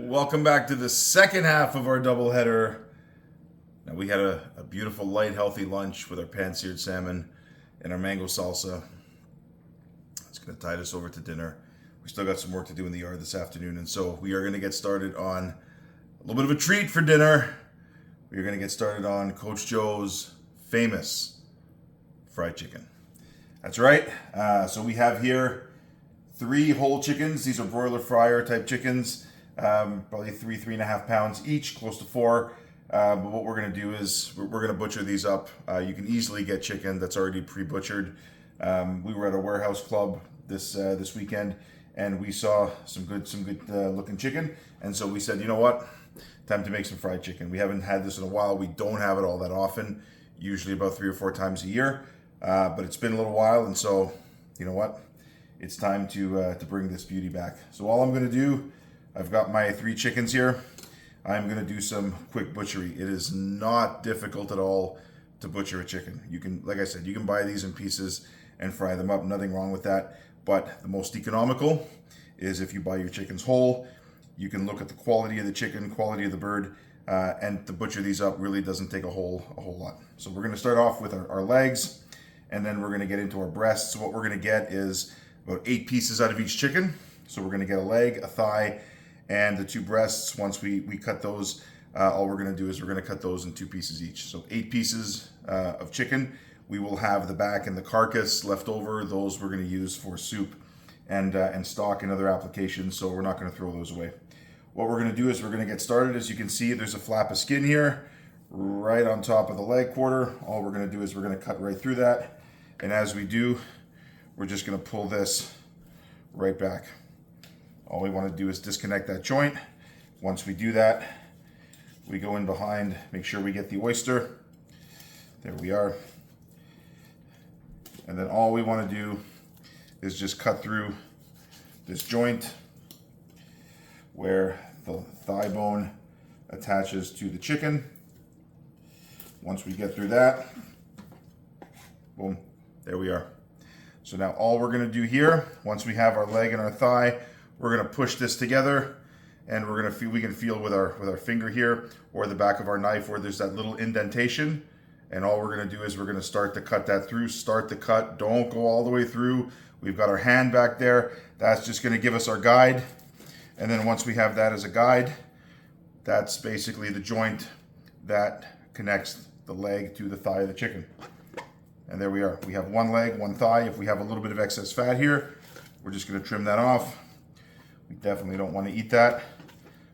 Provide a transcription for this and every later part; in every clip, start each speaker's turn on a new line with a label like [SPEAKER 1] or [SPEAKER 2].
[SPEAKER 1] Welcome back to the second half of our doubleheader. Now we had a beautiful, light, healthy lunch with our pan-seared salmon and our mango salsa. It's going to tide us over to dinner. We still got some work to do in the yard this afternoon, and so we are going to get started on a little bit of a treat for dinner. We are going to get started on Coach Joe's famous fried chicken. That's right. So we have here 3 whole chickens. These are broiler fryer type chickens. Probably 3.5 pounds each, close to 4. But what we're going to do is we're going to butcher these up. You can easily get chicken that's already pre-butchered. We were at a warehouse club this weekend, and we saw some good looking chicken. And so we said, you know what? Time to make some fried chicken. We haven't had this in a while. We don't have it all that often. Usually about 3 or 4 times a year. But it's been a little while, and so you know what? It's time to bring this beauty back. So all I'm going to do, I've got my 3 chickens here. I'm going to do some quick butchery. It is not difficult at all to butcher a chicken. You can, like I said, you can buy these in pieces and fry them up. Nothing wrong with that. But the most economical is if you buy your chickens whole. You can look at the quality of the chicken, quality of the bird, and to butcher these up really doesn't take a whole lot. So we're going to start off with our legs, and then we're going to get into our breasts. So what we're going to get is about 8 pieces out of each chicken. So we're going to get a leg, a thigh, and the 2 breasts. Once we cut those, all we're going to do is we're going to cut those in 2 pieces each. So 8 pieces of chicken. We will have the back and the carcass left over. Those we're going to use for soup and stock and other applications, so we're not going to throw those away. What we're going to do is we're going to get started. As you can see, there's a flap of skin here right on top of the leg quarter. All we're going to do is we're going to cut right through that, and as we do, we're just going to pull this right back. All we want to do is disconnect that joint. Once we do that, we go in behind, make sure we get the oyster. There we are. And then all we want to do is just cut through this joint where the thigh bone attaches to the chicken. Once we get through that, boom, there we are. So now all we're going to do here, once we have our leg and our thigh, we're going to push this together, and we're going to we can feel with our finger here or the back of our knife where there's that little indentation. And all we're going to do is we're going to start to cut that through. Start to cut. Don't go all the way through. We've got our hand back there. That's just going to give us our guide. And then once we have that as a guide, that's basically the joint that connects the leg to the thigh of the chicken. And there we are. We have 1 leg, 1 thigh. If we have a little bit of excess fat here, we're just going to trim that off. We definitely don't want to eat that.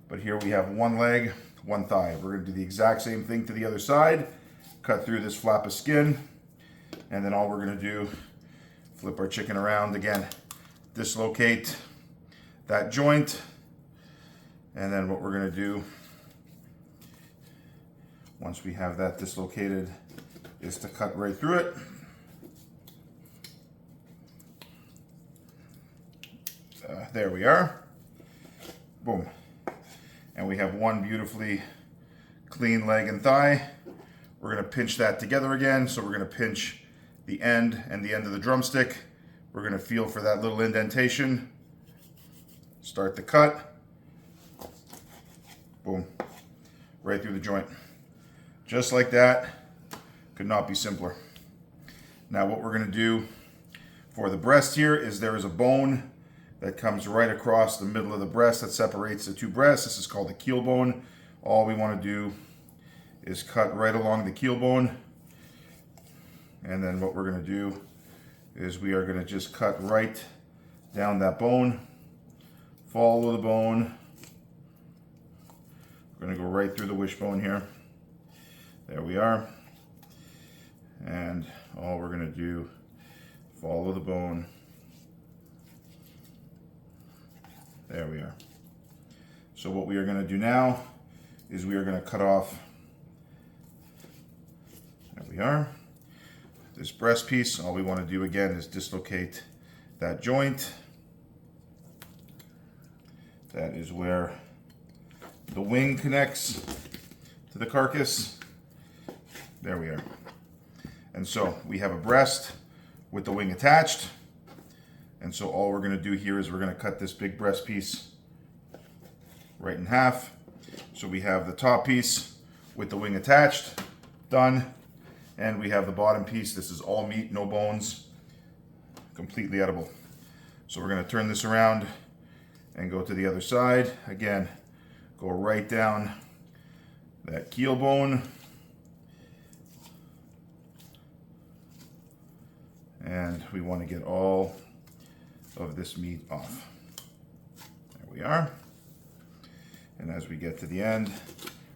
[SPEAKER 1] But here we have 1 leg, 1 thigh. We're going to do the exact same thing to the other side. Cut through this flap of skin. And then all we're going to do, flip our chicken around again. Dislocate that joint. And then what we're going to do, once we have that dislocated, is to cut right through it. There we are. Boom. And we have 1 beautifully clean leg and thigh. We're going to pinch that together again. So we're going to pinch the end and the end of the drumstick. We're going to feel for that little indentation. Start the cut. Boom. Right through the joint. Just like that. Could not be simpler. Now what we're going to do for the breast here is there is a bone that comes right across the middle of the breast that separates the 2 breasts. This is called the keel bone. All we want to do is cut right along the keel bone. And then what we're going to do is we are going to just cut right down that bone. Follow the bone. We're going to go right through the wishbone here. There we are. And all we're going to do, follow the bone. There we are. So what we are going to do now is we are going to cut off, there we are, this breast piece. All we want to do again is dislocate that joint. That is where the wing connects to the carcass. There we are. And so we have a breast with the wing attached. And so all we're going to do here is we're going to cut this big breast piece right in half. So we have the top piece with the wing attached, done. And we have the bottom piece. This is all meat, no bones, completely edible. So we're gonna turn this around and go to the other side. Again, go right down that keel bone. And we want to get all of this meat off. There we are. And as we get to the end,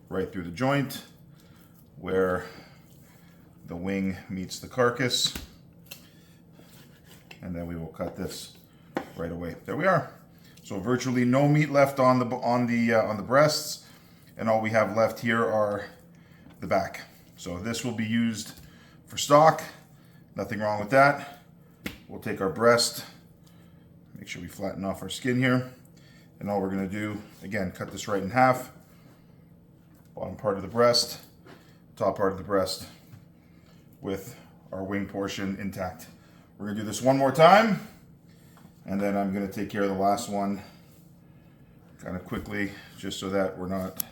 [SPEAKER 1] right through the joint where the wing meets the carcass, and then we will cut this right away. There we are. So virtually no meat left on the breasts, and all we have left here are the back. So this will be used for stock. Nothing wrong with that. We'll take our breast, make sure we flatten off our skin here, and all we're going to do, again, cut this right in half. Bottom part of the breast, top part of the breast, with our wing portion intact. We're going to do this one more time, and then I'm going to take care of the last one kind of quickly, just so that we're not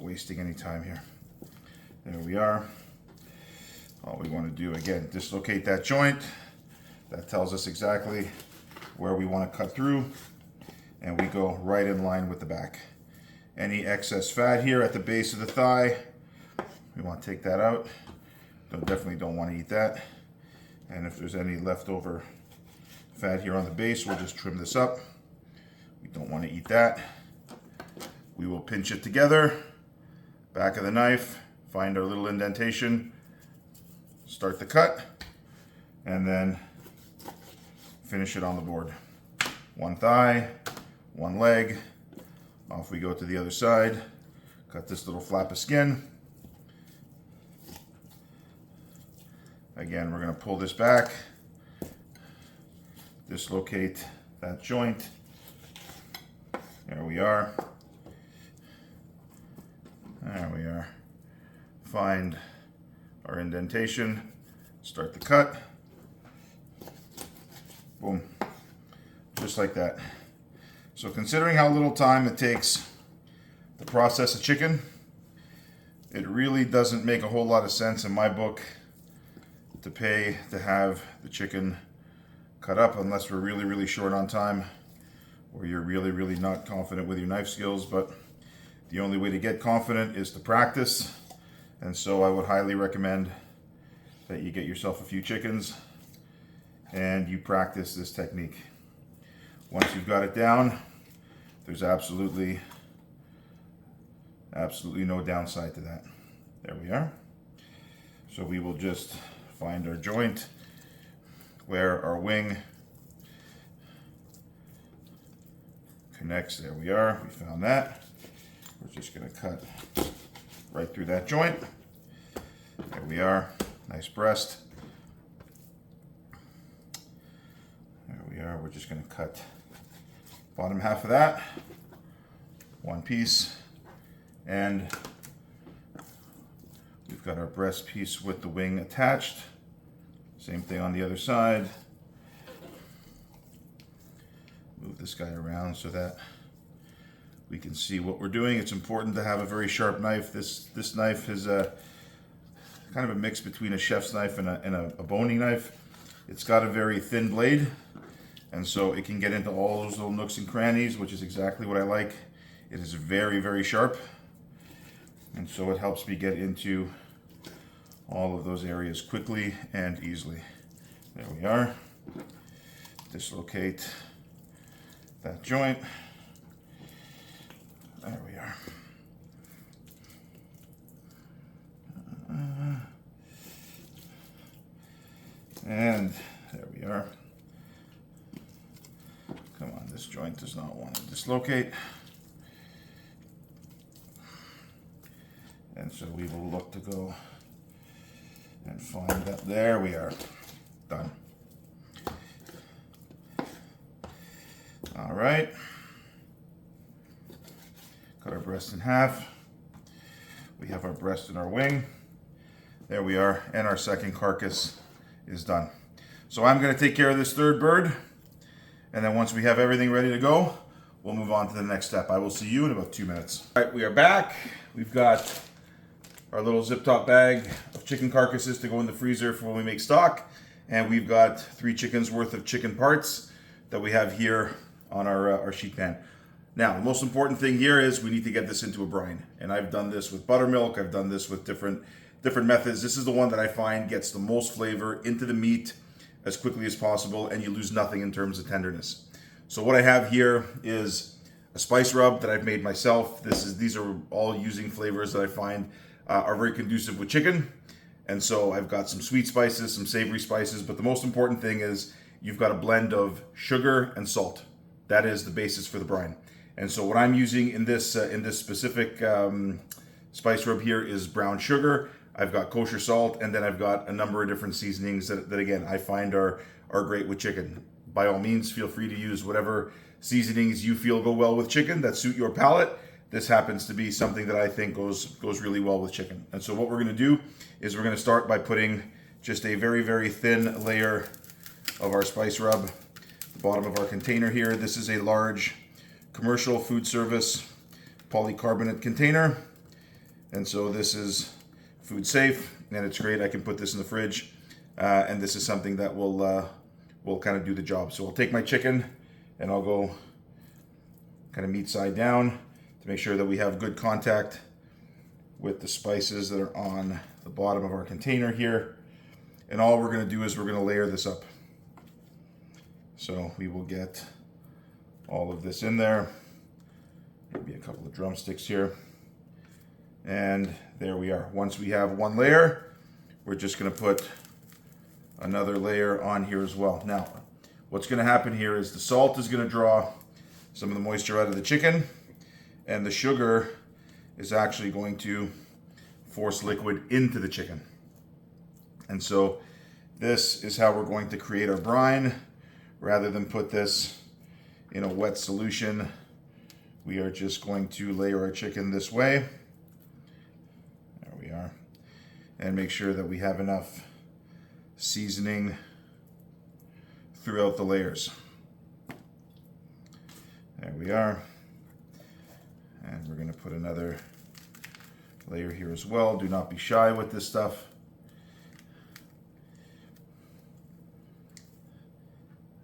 [SPEAKER 1] wasting any time here. There we are. All we want to do, again, dislocate that joint. That tells us exactly where we want to cut through, and we go right in line with the back. Any excess fat here at the base of the thigh, we want to take that out. Definitely don't want to eat that. And if there's any leftover fat here on the base, we'll just trim this up. We don't want to eat that. We will pinch it together, back of the knife, find our little indentation, start the cut, and then finish it on the board. One thigh, one leg, off we go to the other side, cut this little flap of skin. Again, we're going to pull this back, dislocate that joint. There we are. There we are. Find our indentation, start the cut. Boom. Just like that. So considering how little time it takes to process a chicken, it really doesn't make a whole lot of sense in my book to pay to have the chicken cut up unless we're really, really short on time, or you're really, really not confident with your knife skills. But the only way to get confident is to practice. And so I would highly recommend that you get yourself a few chickens and you practice this technique. Once you've got it down, there's absolutely no downside to that. There we are. So we will just find our joint where our wing connects. There we are. We found that. We're just going to cut right through that joint. There we are. Nice breast. There we are. We're just going to cut bottom half of that. One piece. And we've got our breast piece with the wing attached. Same thing on the other side. Move this guy around so that we can see what we're doing. It's important to have a very sharp knife. This knife is a kind of a mix between a chef's knife and a boning knife. It's got a very thin blade, and so it can get into all those little nooks and crannies, which is exactly what I like. It is very, very sharp, and so it helps me get into all of those areas quickly and easily. There we are. Dislocate that joint. There we are. And there we are. Come on, this joint does not want to dislocate. And so we will look to go and find that. There we are. Done. All right. Cut our breast in half. We have our breast and our wing. There we are. And our second carcass is done. So I'm going to take care of this third bird, And then once we have everything ready to go, we'll move on to the next step. I will see you in about 2 minutes. All right, we are back. We've got our little zip top bag of chicken carcasses to go in the freezer for when we make stock. And we've got 3 chickens worth of chicken parts that we have here on our sheet pan. Now, the most important thing here is we need to get this into a brine. And I've done this with buttermilk. I've done this with different methods. This is the one that I find gets the most flavor into the meat as quickly as possible, and you lose nothing in terms of tenderness. So what I have here is a spice rub that I've made myself. These are all using flavors that I find are very conducive with chicken. And so I've got some sweet spices, some savory spices, but the most important thing is you've got a blend of sugar and salt. That is the basis for the brine. And so what I'm using in this specific spice rub here is brown sugar. I've got kosher salt, and then I've got a number of different seasonings that again, I find are great with chicken. By all means, feel free to use whatever seasonings you feel go well with chicken that suit your palate. This happens to be something that I think goes really well with chicken. And so what we're gonna do is we're gonna start by putting just a very, very thin layer of our spice rub at the bottom of our container here. This is a large commercial food service polycarbonate container. And so this is food safe, and it's great. I can put this in the fridge, and this is something that will kind of do the job. So I'll take my chicken and I'll go kind of meat side down to make sure that we have good contact with the spices that are on the bottom of our container here. And all we're going to do is we're going to layer this up. So we will get all of this in there, maybe a couple of drumsticks here. And there we are. Once we have one layer, we're just going to put another layer on here as well. Now, what's going to happen here is the salt is going to draw some of the moisture out of the chicken, and the sugar is actually going to force liquid into the chicken. And so this is how we're going to create our brine. Rather than put this in a wet solution, we are just going to layer our chicken this way. There we are. And make sure that we have enough seasoning throughout the layers. There we are. And we're going to put another layer here as well. Do not be shy with this stuff.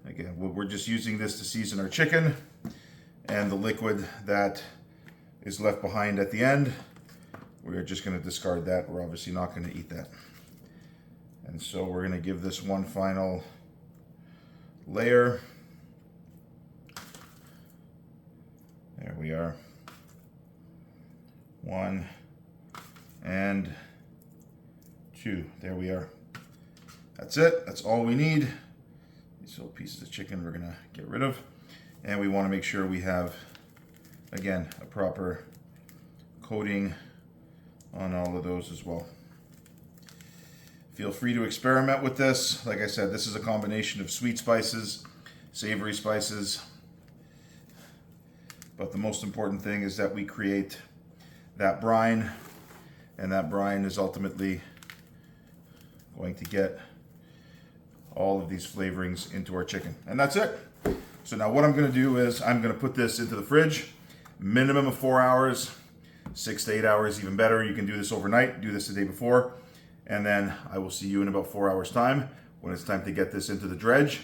[SPEAKER 1] Again, we're just using this to season our chicken, and the liquid that is left behind at the end, we're just going to discard that. We're obviously not going to eat that. And so we're going to give this one final layer. There we are. 1 and 2. There we are. That's it. That's all we need. These little pieces of chicken we're going to get rid of. And we want to make sure we have, again, a proper coating on all of those as well. Feel free to experiment with this. Like I said, this is a combination of sweet spices, savory spices. But the most important thing is that we create that brine, and that brine is ultimately going to get all of these flavorings into our chicken. And that's it. So now what I'm going to do is I'm going to put this into the fridge, minimum of 4 hours, 6 to 8 hours, even better. You can do this overnight, do this the day before, and then I will see you in about 4 hours time when it's time to get this into the dredge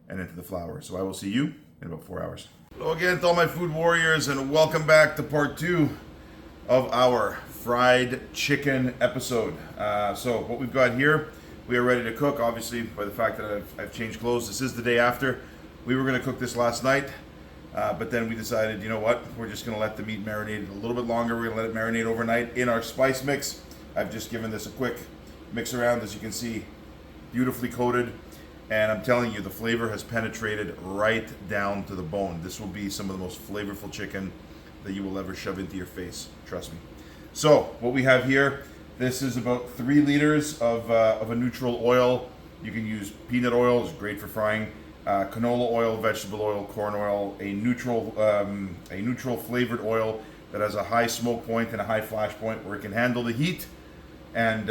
[SPEAKER 1] and into the flour. So I will see you in about 4 hours. Hello again to all my food warriors, and welcome back to part 2 of our fried chicken episode. So what we've got here, we are ready to cook. Obviously, by the fact that I've changed clothes, this is the day after. We were going to cook this last night, but then we decided, you know what, we're just going to let the meat marinate a little bit longer. We're going to let it marinate overnight in our spice mix. I've just given this a quick mix around, as you can see, beautifully coated. And I'm telling you, the flavor has penetrated right down to the bone. This will be some of the most flavorful chicken that you will ever shove into your face. Trust me. So what we have here, this is about 3 liters of a neutral oil. You can use peanut oil, it's great for frying. Canola oil, vegetable oil, corn oil, a neutral flavored oil that has a high smoke point and a high flash point where it can handle the heat, and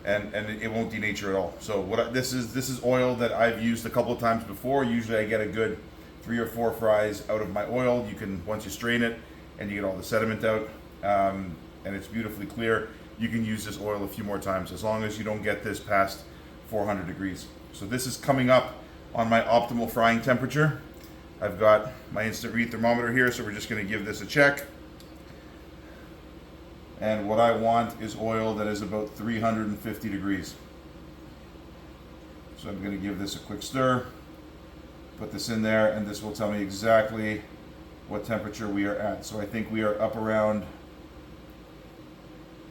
[SPEAKER 1] and it won't denature at all. So this is oil that I've used a couple of times before. Usually I get a good 3 or 4 fries out of my oil. You can, once you strain it and you get all the sediment out, and it's beautifully clear, you can use this oil a few more times as long as you don't get this past 400 degrees. So this is coming up on my optimal frying temperature. I've got my instant read thermometer here, so we're just going to give this a check. And what I want is oil that is about 350 degrees. So I'm going to give this a quick stir, put this in there, and this will tell me exactly what temperature we are at. So I think we are up around,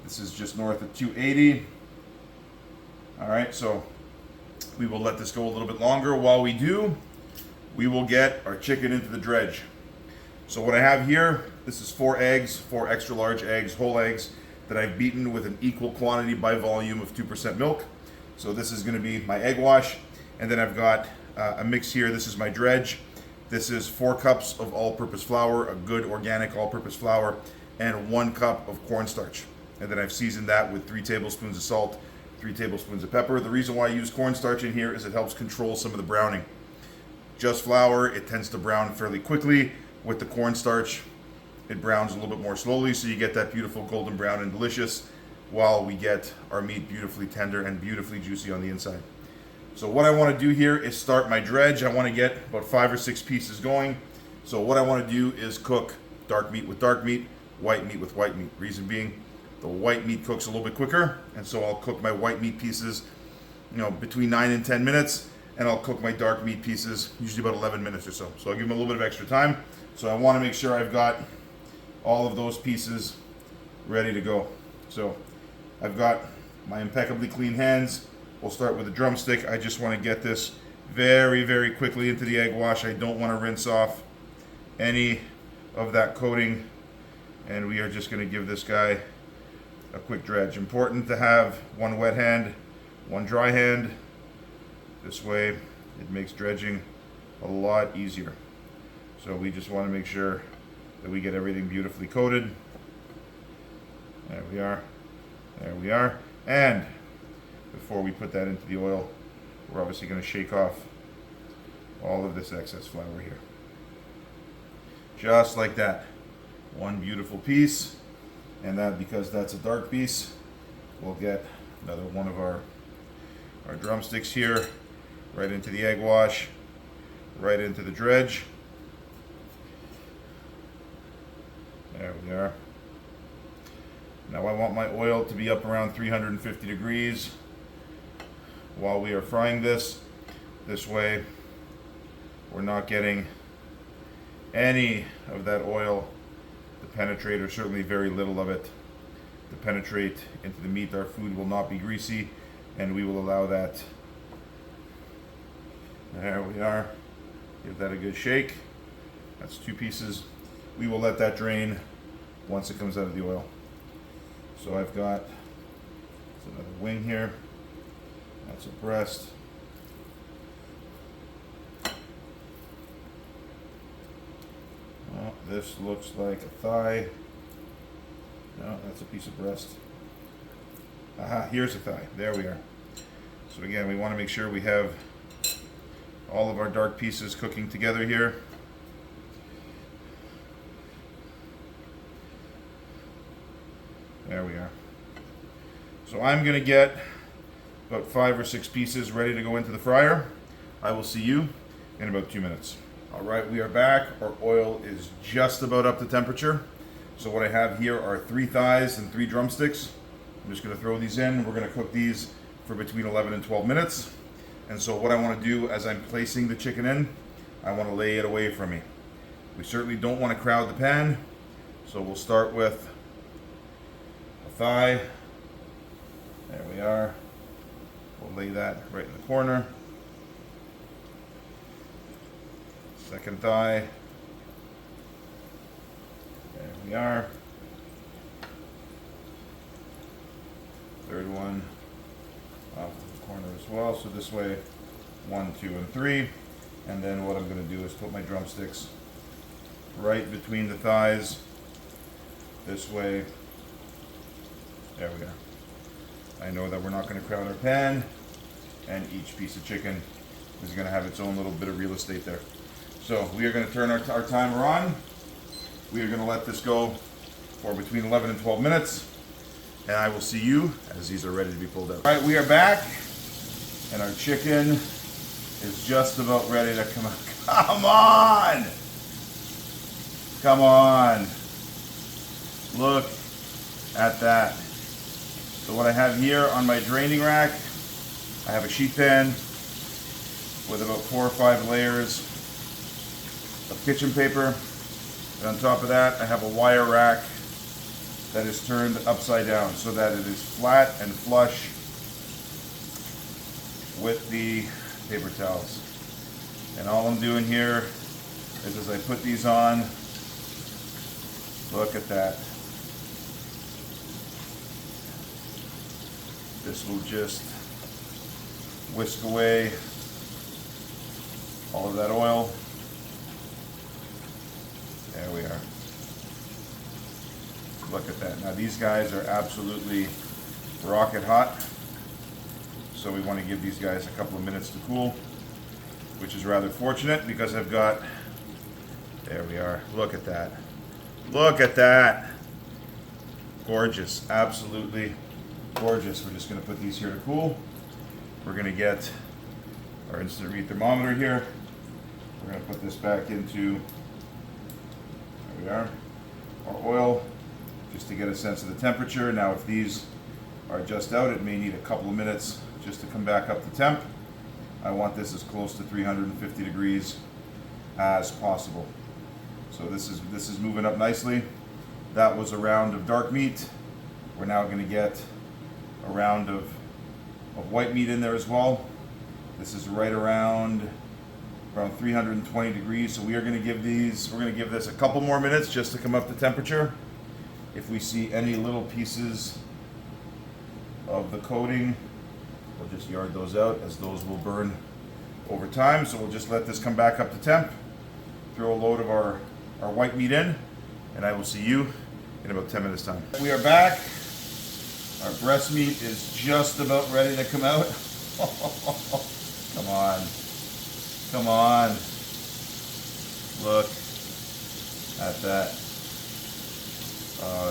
[SPEAKER 1] this is just north of 280. All right, so we will let this go a little bit longer. While we do, we will get our chicken into the dredge. So what I have here, this is 4 eggs, 4 extra large eggs, whole eggs, that I've beaten with an equal quantity by volume of 2% milk. So this is going to be my egg wash. And then I've got a mix here. This is my dredge. This is 4 cups of all-purpose flour, a good organic all-purpose flour, and 1 cup of cornstarch. And then I've seasoned that with 3 tablespoons of salt, 3 tablespoons of pepper. The reason why I use cornstarch in here is it helps control some of the browning. Just flour, it tends to brown fairly quickly. With the cornstarch, it browns a little bit more slowly, so you get that beautiful golden brown and delicious, while we get our meat beautifully tender and beautifully juicy on the inside. So what I want to do here is start my dredge. I want to get about 5 or 6 pieces going. So what I want to do is cook dark meat with dark meat, white meat with white meat. Reason being, the white meat cooks a little bit quicker, and so I'll cook my white meat pieces, between 9 and 10 minutes, and I'll cook my dark meat pieces usually about 11 minutes or so. So I'll give them a little bit of extra time. So I want to make sure I've got all of those pieces ready to go. So I've got my impeccably clean hands. We'll start with a drumstick. I just want to get this very, very quickly into the egg wash. I don't want to rinse off any of that coating. And we are just going to give this guy a quick dredge. Important to have 1 wet hand, 1 dry hand. This way it makes dredging a lot easier. So we just want to make sure that we get everything beautifully coated. There we are. There we are. And before we put that into the oil, we're obviously going to shake off all of this excess flour here. Just like that. 1 beautiful piece. And that, because that's a dark piece, we'll get another one of our drumsticks here, right into the egg wash, right into the dredge. There we are. Now I want my oil to be up around 350 degrees while we are frying this. This way we're not getting any of that oil to penetrate, or certainly very little of it to penetrate into the meat. Our food will not be greasy, and we will allow that. There we are. Give that a good shake. That's 2 pieces. We will let that drain once it comes out of the oil. So I've got another wing here. That's a breast. Well, this looks like a thigh. No, that's a piece of breast. Aha, here's a thigh. There we are. So again, we want to make sure we have all of our dark pieces cooking together here. There we are. So I'm going to get about 5 or 6 pieces ready to go into the fryer. I will see you in about 2 minutes. All right, we are back. Our oil is just about up to temperature. So what I have here are 3 thighs and 3 drumsticks. I'm just going to throw these in. We're going to cook these for between 11 and 12 minutes. And so what I want to do as I'm placing the chicken in, I want to lay it away from me. We certainly don't want to crowd the pan. So we'll start with a thigh. There we are. We'll lay that right in the corner. Second thigh. There we are. Third one off to the corner as well. So this way, 1, 2, and 3. And then what I'm going to do is put my drumsticks right between the thighs. This way. There we are. I know that we're not going to crowd our pan, and each piece of chicken is going to have its own little bit of real estate there. So we are going to turn our timer on. We are going to let this go for between 11 and 12 minutes, and I will see you as these are ready to be pulled out. All right, we are back, and our chicken is just about ready to come out. Come on! Come on! Look at that. So what I have here on my draining rack, I have a sheet pan with about 4 or 5 layers of kitchen paper. And on top of that, I have a wire rack that is turned upside down so that it is flat and flush with the paper towels. And all I'm doing here is as I put these on, look at that. This will just whisk away all of that oil. There we are. Look at that. Now these guys are absolutely rocket hot. So we want to give these guys a couple of minutes to cool, which is rather fortunate because I've got, there we are. Look at that. Look at that. Gorgeous. Absolutely gorgeous. We're just going to put these here to cool. We're going to get our instant read thermometer here. We're going to put this back into, there we are, our oil, just to get a sense of the temperature. Now if these are just out, it may need a couple of minutes just to come back up to temp. I want this as close to 350 degrees as possible. So this is moving up nicely. That was a round of dark meat. We're now going to get a round of white meat in there as well. This is right around 320 degrees. So we are going to give these, we're going to give this a couple more minutes just to come up to temperature. If we see any little pieces of the coating, we'll just yard those out as those will burn over time. So we'll just let this come back up to temp, throw a load of our white meat in, and I will see you in about 10 minutes time. We are back. Our breast meat is just about ready to come out. Come on. Come on. Look at that.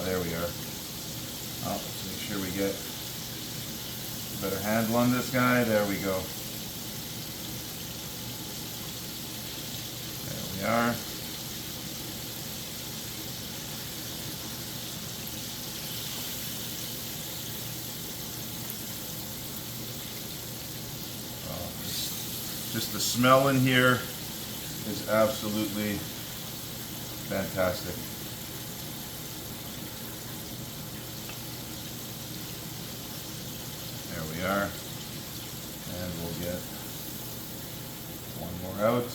[SPEAKER 1] There we are. Oh, let's make sure we get a better handle on this guy. There we go. There we are. Just the smell in here is absolutely fantastic. There we are. And we'll get one more out.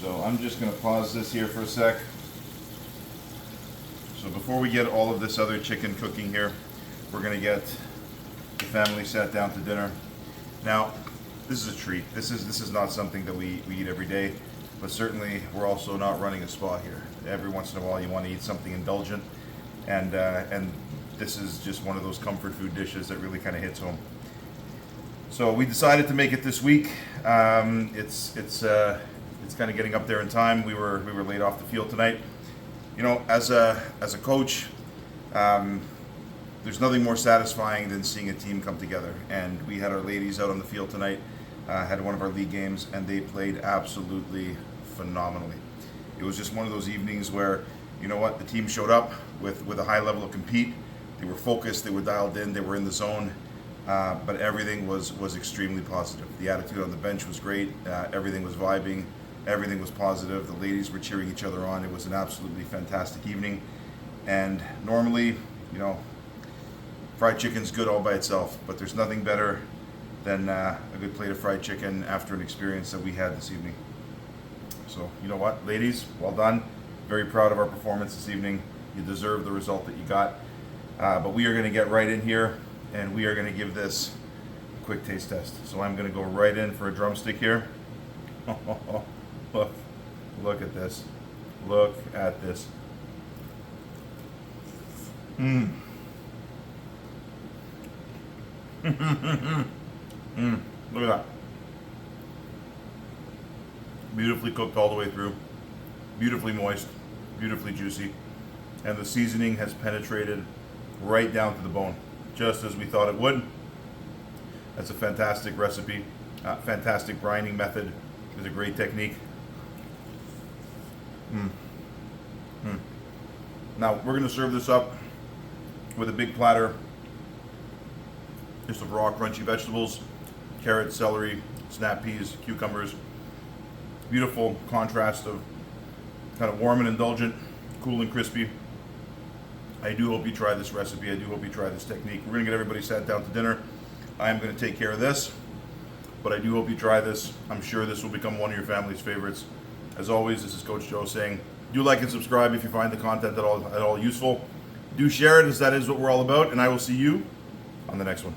[SPEAKER 1] So I'm just going to pause this here for a sec. So before we get all of this other chicken cooking here, we're going to get the family sat down to dinner. Now, this is a treat. This is not something that we eat every day, but certainly we're also not running a spa here. Every once in a while you want to eat something indulgent, and this is just one of those comfort food dishes that really kind of hits home. So we decided to make it this week. It's kind of getting up there in time. We were laid off the field tonight. You know, as a coach, there's nothing more satisfying than seeing a team come together. And we had our ladies out on the field tonight, had one of our league games, and they played absolutely phenomenally. It was just one of those evenings where, you know what, the team showed up with a high level of compete. They were focused, they were dialed in, they were in the zone, but everything was extremely positive. The attitude on the bench was great, everything was vibing, everything was positive. The ladies were cheering each other on. It was an absolutely fantastic evening. And normally, you know, fried chicken's good all by itself, but there's nothing better than a good plate of fried chicken after an experience that we had this evening. So, you know what, ladies, well done. Very proud of our performance this evening. You deserve the result that you got. But we are going to get right in here, and we are going to give this a quick taste test. So I'm going to go right in for a drumstick here. Look at this. Look at this. Look at that. Beautifully cooked all the way through. Beautifully moist. Beautifully juicy. And the seasoning has penetrated right down to the bone, just as we thought it would. That's a fantastic recipe. Fantastic brining method. It's a great technique. Now we're going to serve this up with a big platter just of raw crunchy vegetables, carrots, celery, snap peas, cucumbers. Beautiful contrast of kind of warm and indulgent, cool and crispy. I do hope you try this recipe. I do hope you try this technique. We're going to get everybody sat down to dinner. I am going to take care of this, but I do hope you try this. I'm sure this will become one of your family's favorites. As always, this is Coach Joe saying, do like and subscribe if you find the content at all useful. Do share it, as that is what we're all about, and I will see you on the next one.